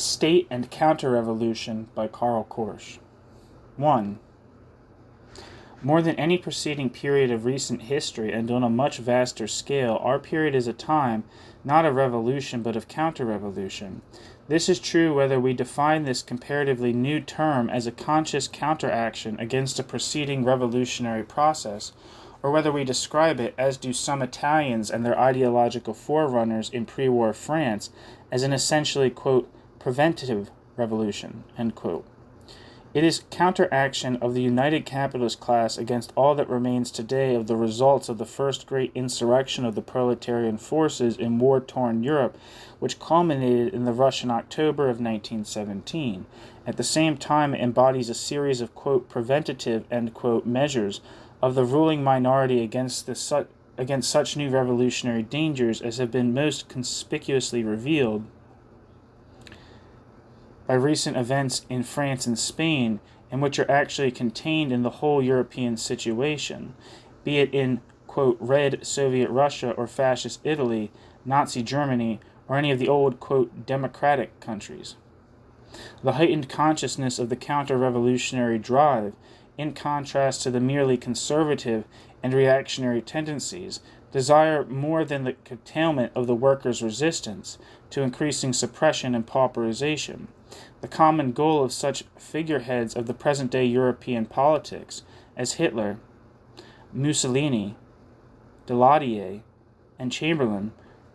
State and Counterrevolution by Karl Korsch. 1. More than any preceding period of recent history, and on a much vaster scale, our period is a time, not of revolution, but of counter-revolution. This is true whether we define this comparatively new term as a conscious counteraction against a preceding revolutionary process, or whether we describe it, as do some Italians and their ideological forerunners in pre-war France, as an essentially, quote, preventative revolution, end quote. It is counteraction of the united capitalist class against all that remains today of the results of the first great insurrection of the proletarian forces in war-torn Europe, which culminated in the Russian October of 1917. At the same time, it embodies a series of, quote, preventative, end quote, measures of the ruling minority against such new revolutionary dangers as have been most conspicuously revealed by recent events in France and Spain, and which are actually contained in the whole European situation, be it in, quote, red Soviet Russia or fascist Italy, Nazi Germany, or any of the old, quote, democratic countries. The heightened consciousness of the counter-revolutionary drive, in contrast to the merely conservative and reactionary tendencies, desire more than the curtailment of the workers' resistance to increasing suppression and pauperization. The common goal of such figureheads of the present-day European politics as Hitler, Mussolini, Daladier, and Chamberlain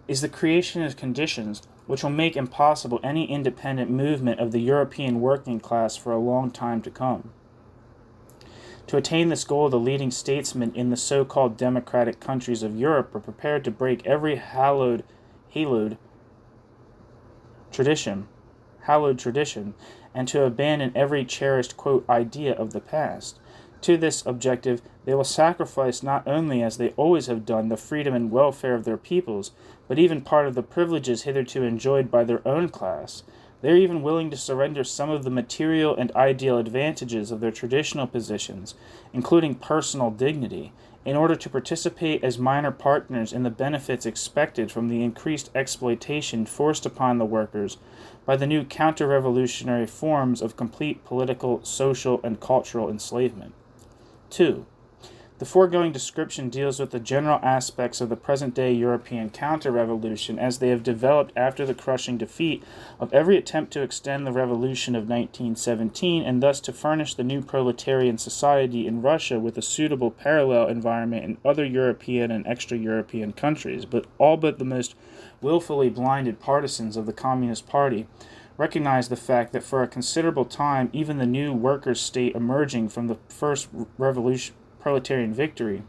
is the creation of conditions which will make impossible any independent movement of the European working class for a long time to come. To attain this goal, the leading statesmen in the so-called democratic countries of Europe are prepared to break every hallowed tradition, and to abandon every cherished, quote, idea of the past. To this objective, they will sacrifice not only, as they always have done, the freedom and welfare of their peoples, but even part of the privileges hitherto enjoyed by their own class. They are even willing to surrender some of the material and ideal advantages of their traditional positions, including personal dignity, in order to participate as minor partners in the benefits expected from the increased exploitation forced upon the workers by the new counter-revolutionary forms of complete political, social, and cultural enslavement. 2. The foregoing description deals with the general aspects of the present-day European counter-revolution as they have developed after the crushing defeat of every attempt to extend the revolution of 1917 and thus to furnish the new proletarian society in Russia with a suitable parallel environment in other European and extra-European countries, but all but the most willfully blinded partisans of the Communist Party recognize the fact that for a considerable time even the new workers' state emerging from the first proletarian victory,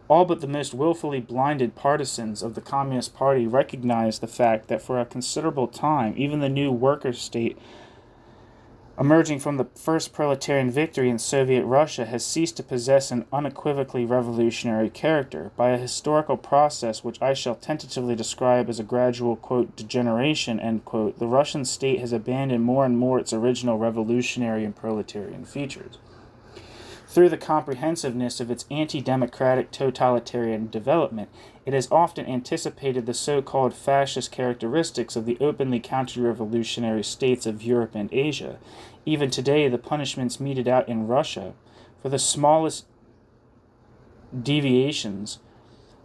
all but the most willfully blinded partisans of the Communist Party recognize the fact that for a considerable time even the new workers' state emerging from the first proletarian victory in Soviet Russia has ceased to possess an unequivocally revolutionary character. By a historical process which I shall tentatively describe as a gradual, quote, degeneration, end quote, the Russian state has abandoned more and more its original revolutionary and proletarian features. Through the comprehensiveness of its anti-democratic totalitarian development, it has often anticipated the so-called fascist characteristics of the openly counter-revolutionary states of Europe and Asia. Even today, the punishments meted out in Russia for the smallest deviations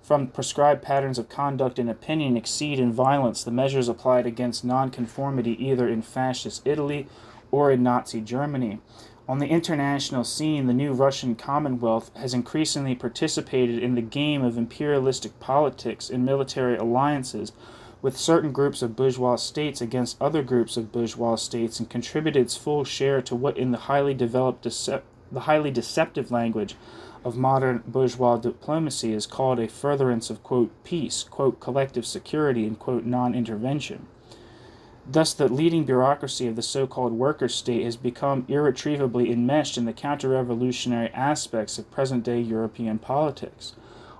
from prescribed patterns of conduct and opinion exceed in violence the measures applied against nonconformity either in fascist Italy or in Nazi Germany. On the international scene, the new Russian Commonwealth has increasingly participated in the game of imperialistic politics and military alliances with certain groups of bourgeois states against other groups of bourgeois states and contributed its full share to what in the highly deceptive language of modern bourgeois diplomacy is called a furtherance of, quote, peace, quote, collective security, and, quote, non-intervention. Thus, the leading bureaucracy of the so-called worker state has become irretrievably enmeshed in the counter-revolutionary aspects of present-day European politics.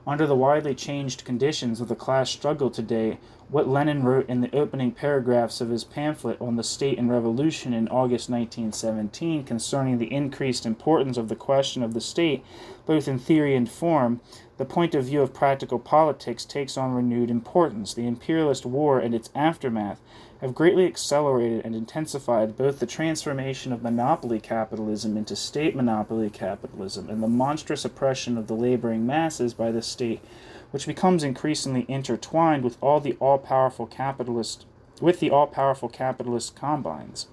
Under the widely changed conditions of the class struggle today, what Lenin wrote in the opening paragraphs of his pamphlet on the State and Revolution in August 1917 concerning the increased importance of the question of the state, both in theory and form, the point of view of practical politics takes on renewed importance. The imperialist war and its aftermath have greatly accelerated and intensified both the transformation of monopoly capitalism into state monopoly capitalism and the monstrous oppression of the laboring masses by the state, which becomes increasingly intertwined with the all-powerful capitalist combines.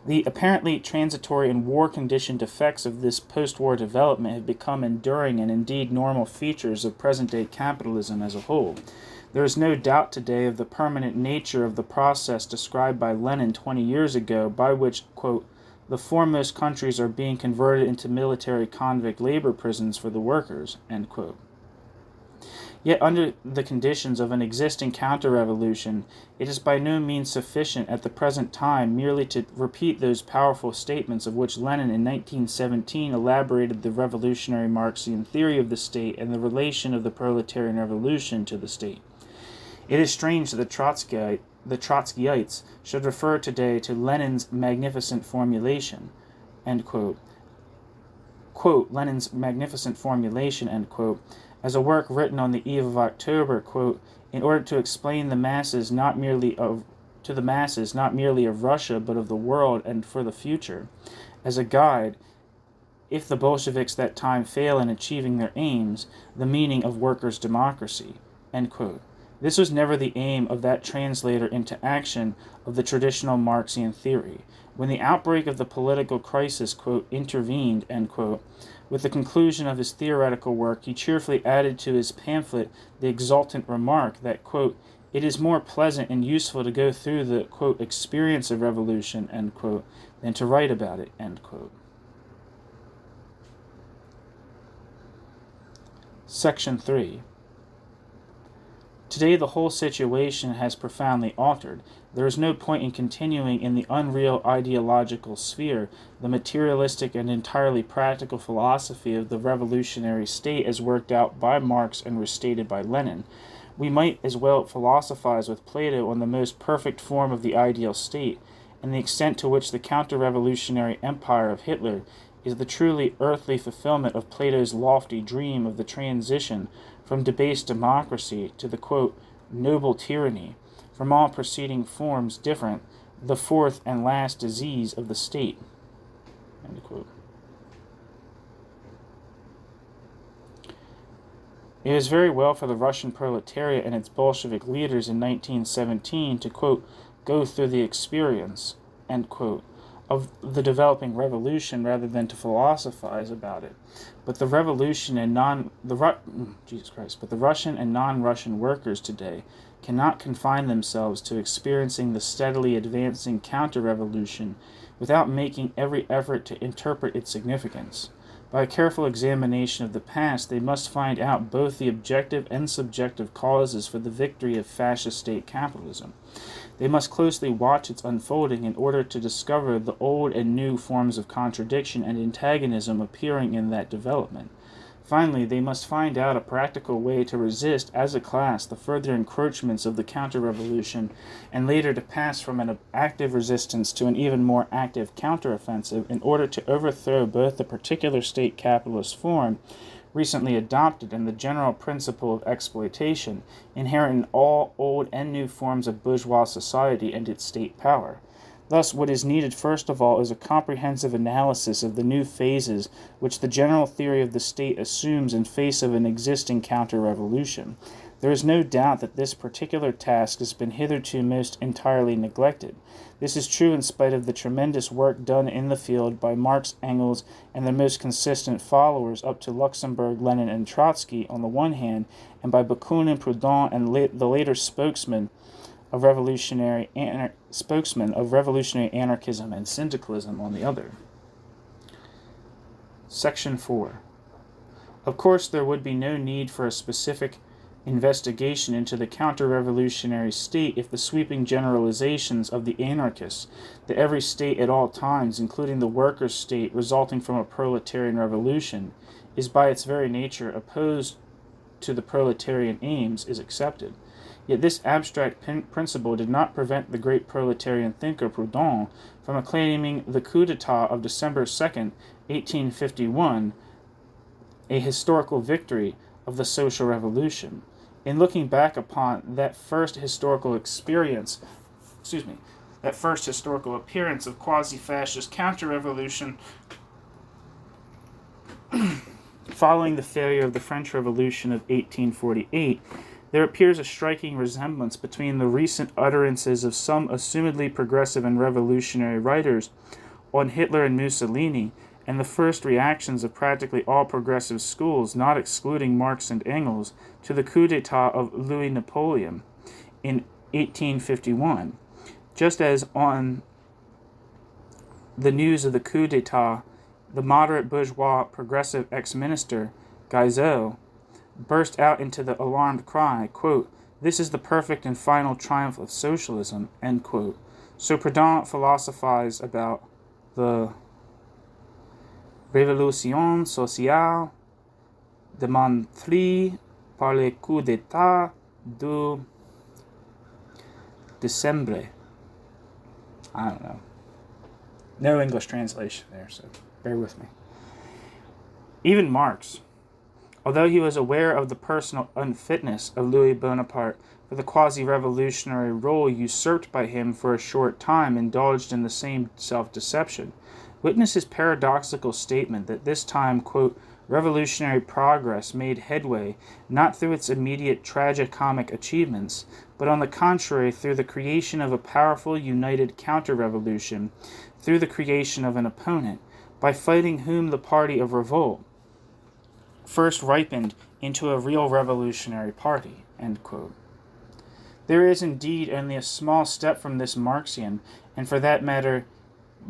The apparently transitory and war-conditioned effects of this post-war development have become enduring and indeed normal features of present-day capitalism as a whole. There is no doubt today of the permanent nature of the process described by Lenin 20 years ago, by which, quote, the foremost countries are being converted into military convict labor prisons for the workers, end quote. Yet under the conditions of an existing counter-revolution, it is by no means sufficient at the present time merely to repeat those powerful statements of which Lenin in 1917 elaborated the revolutionary Marxian theory of the state and the relation of the proletarian revolution to the state. It is strange that the Trotskyites should refer today to Lenin's magnificent formulation, end quote. Quote, Lenin's magnificent formulation, end quote, as a work written on the eve of October, quote, in order to explain the masses not merely of Russia, but of the world and for the future, as a guide, if the Bolsheviks that time fail in achieving their aims, the meaning of workers' democracy, end quote. This was never the aim of that translator into action of the traditional Marxian theory. When the outbreak of the political crisis, quote, intervened, end quote, with the conclusion of his theoretical work, he cheerfully added to his pamphlet the exultant remark that, quote, it is more pleasant and useful to go through the, quote, experience of revolution, end quote, than to write about it, end quote. Section 3. Today the whole situation has profoundly altered. There is no point in continuing in the unreal ideological sphere the materialistic and entirely practical philosophy of the revolutionary state as worked out by Marx and restated by Lenin. We might as well philosophize with Plato on the most perfect form of the ideal state, and the extent to which the counter-revolutionary empire of Hitler is the truly earthly fulfillment of Plato's lofty dream of the transition from debased democracy to the, quote, noble tyranny, from all preceding forms different, the fourth and last disease of the state, end quote. It is very well for the Russian proletariat and its Bolshevik leaders in 1917 to, quote, go through the experience, end quote, of the developing revolution rather than to philosophize about it. But the Russian and non-Russian workers today cannot confine themselves to experiencing the steadily advancing counter-revolution without making every effort to interpret its significance. By a careful examination of the past, they must find out both the objective and subjective causes for the victory of fascist state capitalism. They must closely watch its unfolding in order to discover the old and new forms of contradiction and antagonism appearing in that development. Finally, they must find out a practical way to resist, as a class, the further encroachments of the counter-revolution, and later to pass from an active resistance to an even more active counter-offensive in order to overthrow both the particular state capitalist form recently adopted and the general principle of exploitation inherent in all old and new forms of bourgeois society and its state power. Thus, what is needed first of all is a comprehensive analysis of the new phases which the general theory of the state assumes in face of an existing counter-revolution. There is no doubt that this particular task has been hitherto most entirely neglected. This is true in spite of the tremendous work done in the field by Marx, Engels, and their most consistent followers up to Luxemburg, Lenin, and Trotsky on the one hand, and by Bakunin, Proudhon, and the later spokesmen of revolutionary anarchism and syndicalism on the other. Section 4. Of course, there would be no need for a specific investigation into the counter-revolutionary state if the sweeping generalizations of the anarchists, that every state at all times, including the workers' state resulting from a proletarian revolution, is by its very nature opposed to the proletarian aims, is accepted. Yet this abstract principle did not prevent the great proletarian thinker Proudhon from acclaiming the coup d'etat of December 2nd, 1851, a historical victory of the social revolution. In looking back upon that first historical appearance of quasi-fascist counter-revolution following the failure of the French Revolution of 1848, there appears a striking resemblance between the recent utterances of some assumedly progressive and revolutionary writers on Hitler and Mussolini and the first reactions of practically all progressive schools, not excluding Marx and Engels, to the coup d'etat of Louis Napoleon in 1851. Just as on the news of the coup d'etat, the moderate bourgeois progressive ex-minister, Guizot, burst out into the alarmed cry, quote, "This is the perfect and final triumph of socialism," end quote. So Proudhon philosophized about the révolution sociale démontrée par le coup d'état du décembre. I don't know. No English translation there, so bear with me. Even Marx, although he was aware of the personal unfitness of Louis Bonaparte for the quasi-revolutionary role usurped by him for a short time, indulged in the same self-deception. Witness his paradoxical statement that this time, quote, revolutionary progress made headway not through its immediate tragicomic achievements, but on the contrary through the creation of a powerful united counter-revolution, through the creation of an opponent, by fighting whom the party of revolt first ripened into a real revolutionary party, end quote. There is indeed only a small step from this Marxian, and for that matter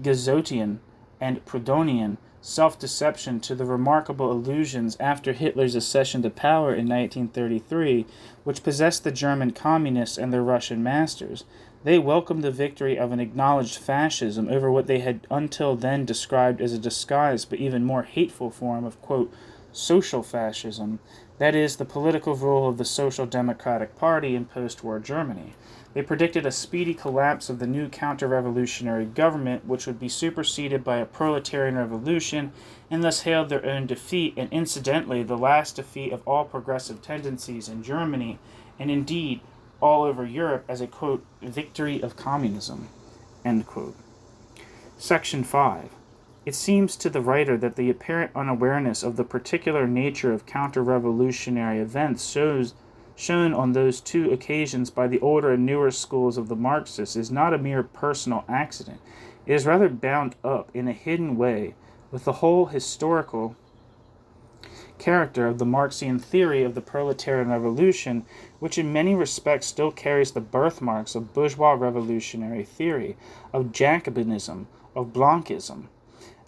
Guizotian and Proudhonian, self-deception to the remarkable illusions after Hitler's accession to power in 1933, which possessed the German communists and their Russian masters. They welcomed the victory of an acknowledged fascism over what they had until then described as a disguised but even more hateful form of, quote, social fascism, that is, the political rule of the Social Democratic Party in post-war Germany. They predicted a speedy collapse of the new counter-revolutionary government, which would be superseded by a proletarian revolution, and thus hailed their own defeat, and incidentally the last defeat of all progressive tendencies in Germany, and indeed all over Europe, as a, quote, victory of communism, end quote. Section 5. It seems to the writer that the apparent unawareness of the particular nature of counter-revolutionary events shown on those two occasions by the older and newer schools of the Marxists is not a mere personal accident. It is rather bound up in a hidden way with the whole historical character of the Marxian theory of the proletarian revolution, which in many respects still carries the birthmarks of bourgeois revolutionary theory, of Jacobinism, of Blanchism.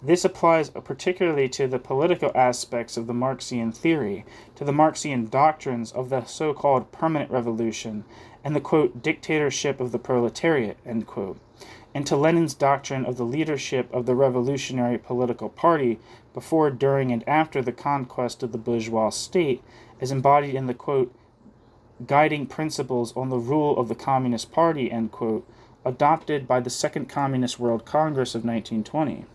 This applies particularly to the political aspects of the Marxian theory, to the Marxian doctrines of the so-called permanent revolution, and the, quote, dictatorship of the proletariat, end quote, and to Lenin's doctrine of the leadership of the revolutionary political party before, during, and after the conquest of the bourgeois state, as embodied in the, quote, guiding principles on the rule of the Communist Party, end quote, adopted by the Second Communist World Congress of 1920.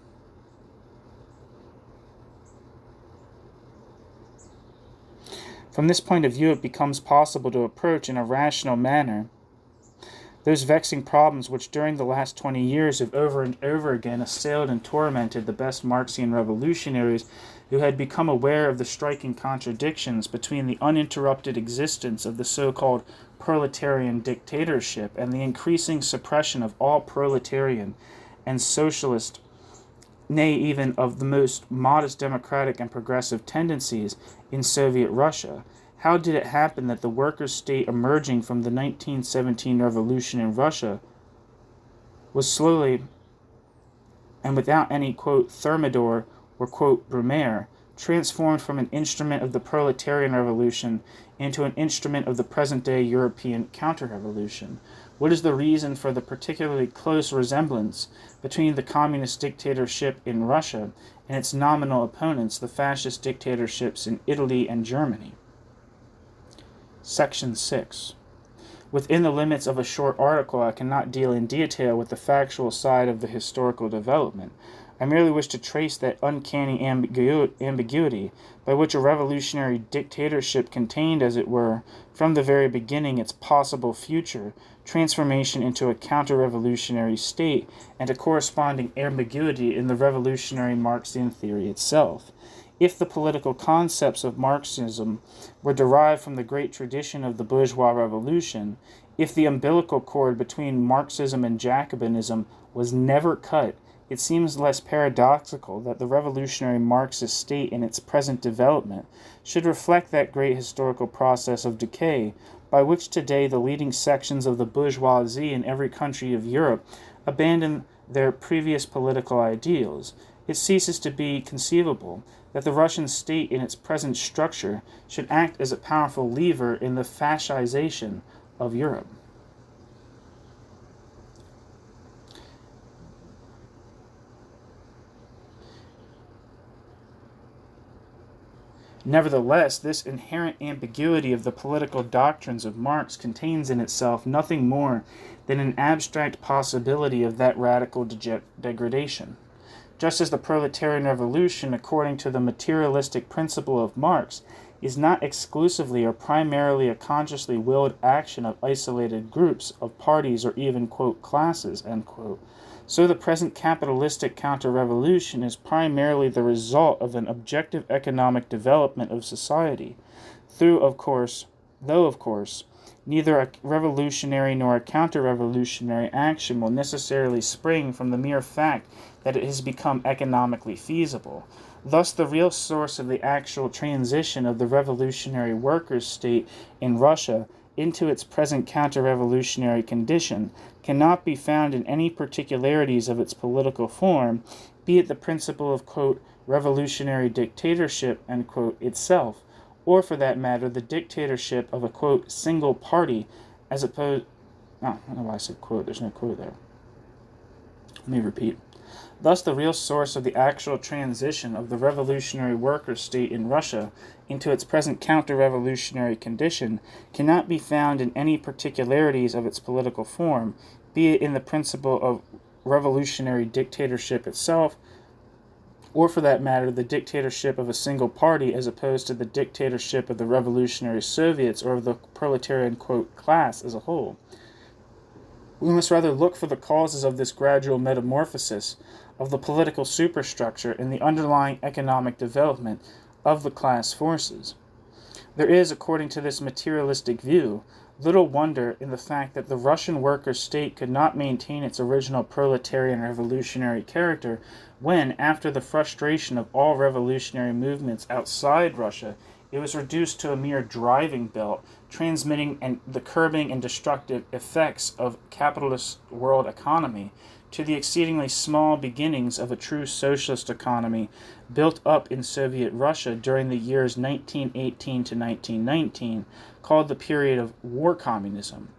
From this point of view, it becomes possible to approach in a rational manner those vexing problems which during the last 20 years have over and over again assailed and tormented the best Marxian revolutionaries who had become aware of the striking contradictions between the uninterrupted existence of the so-called proletarian dictatorship and the increasing suppression of all proletarian and socialist, nay, even of the most modest democratic and progressive tendencies in Soviet Russia. How did it happen that the workers' state emerging from the 1917 revolution in Russia was slowly, and without any, quote, Thermidor or, quote, Brumaire, transformed from an instrument of the proletarian revolution into an instrument of the present-day European counter-revolution? What is the reason for the particularly close resemblance between the communist dictatorship in Russia and its nominal opponents, the fascist dictatorships in Italy and Germany? Section 6. Within the limits of a short article, I cannot deal in detail with the factual side of the historical development. I merely wish to trace that uncanny ambiguity by which a revolutionary dictatorship contained, as it were, from the very beginning its possible future transformation into a counter-revolutionary state, and a corresponding ambiguity in the revolutionary Marxian theory itself. If the political concepts of Marxism were derived from the great tradition of the bourgeois revolution, if the umbilical cord between Marxism and Jacobinism was never cut, it seems less paradoxical that the revolutionary Marxist state in its present development should reflect that great historical process of decay by which today the leading sections of the bourgeoisie in every country of Europe abandon their previous political ideals. It ceases to be conceivable that the Russian state in its present structure should act as a powerful lever in the fascization of Europe. Nevertheless, this inherent ambiguity of the political doctrines of Marx contains in itself nothing more than an abstract possibility of that radical degradation. Just as the proletarian revolution, according to the materialistic principle of Marx, is not exclusively or primarily a consciously willed action of isolated groups, of parties, or even, quote, classes, end quote, so the present capitalistic counter-revolution is primarily the result of an objective economic development of society, though of course, neither a revolutionary nor a counter-revolutionary action will necessarily spring from the mere fact that it has become economically feasible. Thus, the real source of the actual transition of the revolutionary workers' state in Russia into its present counter-revolutionary condition cannot be found in any particularities of its political form, be it the principle of, quote, revolutionary dictatorship, end quote, itself, or for that matter, the dictatorship of a, quote, single party, as opposed... Oh, I don't know why I said quote, there's no quote there. Let me repeat. Thus, the real source of the actual transition of the revolutionary workers' state in Russia into its present counter-revolutionary condition cannot be found in any particularities of its political form, be it in the principle of revolutionary dictatorship itself, or for that matter, the dictatorship of a single party as opposed to the dictatorship of the revolutionary Soviets or of the proletarian, quote, class as a whole. We must rather look for the causes of this gradual metamorphosis of the political superstructure in the underlying economic development of the class forces. There is, according to this materialistic view, little wonder in the fact that the Russian workers' state could not maintain its original proletarian revolutionary character when, after the frustration of all revolutionary movements outside Russia, it was reduced to a mere driving belt, transmitting the curbing and destructive effects of capitalist world economy to the exceedingly small beginnings of a true socialist economy built up in Soviet Russia during the years 1918 to 1919, called the period of war communism.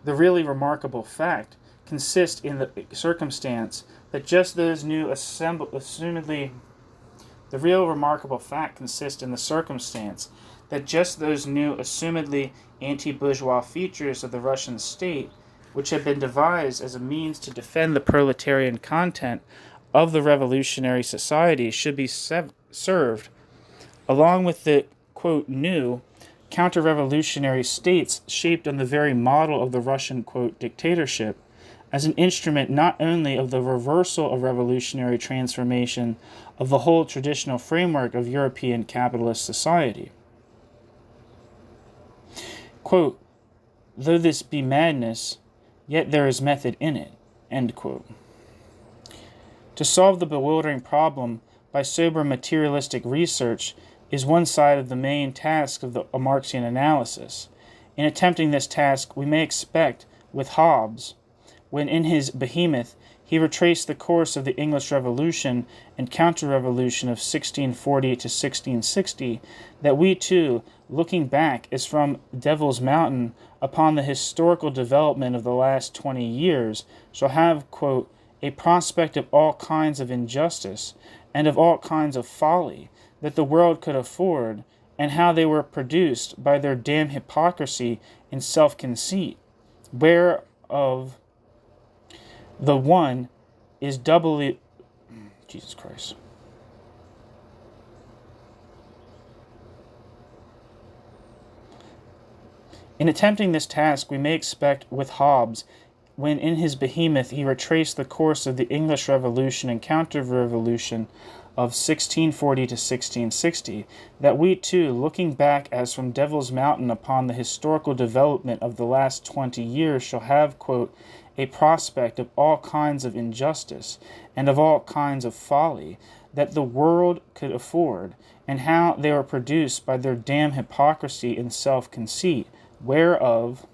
The really remarkable fact consists in the circumstance that just those new assumedly anti-bourgeois features of the Russian state, which had been devised as a means to defend the proletarian content of the revolutionary society, should be served, along with the, quote, new counter-revolutionary states shaped on the very model of the Russian, quote, dictatorship, as an instrument not only of the reversal of revolutionary transformation of the whole traditional framework of European capitalist society. Quote, though this be madness, yet there is method in it, end quote. To solve the bewildering problem by sober materialistic research is one side of the main task of the Marxian analysis. In attempting this task, we may expect, with Hobbes, when in his Behemoth he retraced the course of the English Revolution and Counter-Revolution of 1640 to 1660, that we too, looking back as from Devil's Mountain upon the historical development of the last 20 years, shall have, quote, a prospect of all kinds of injustice and of all kinds of folly that the world could afford, and how they were produced by their damned hypocrisy and self-conceit. whereof the one is doubly Jesus Christ. In attempting this task, we may expect with Hobbes, when in his Behemoth he retraced the course of the English Revolution and Counterrevolution of 1640 to 1660, that we too, looking back as from Devil's Mountain upon the historical development of the last 20 years, shall have, quote, a prospect of all kinds of injustice and of all kinds of folly that the world could afford, and how they were produced by their damned hypocrisy and self-conceit, whereof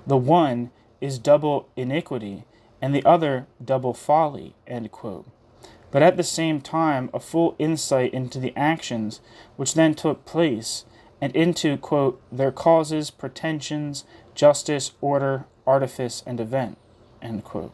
the one is double iniquity, and the other double folly, end quote. But at the same time, a full insight into the actions which then took place, and into, quote, their causes, pretensions, justice, order, artifice, and event, end quote.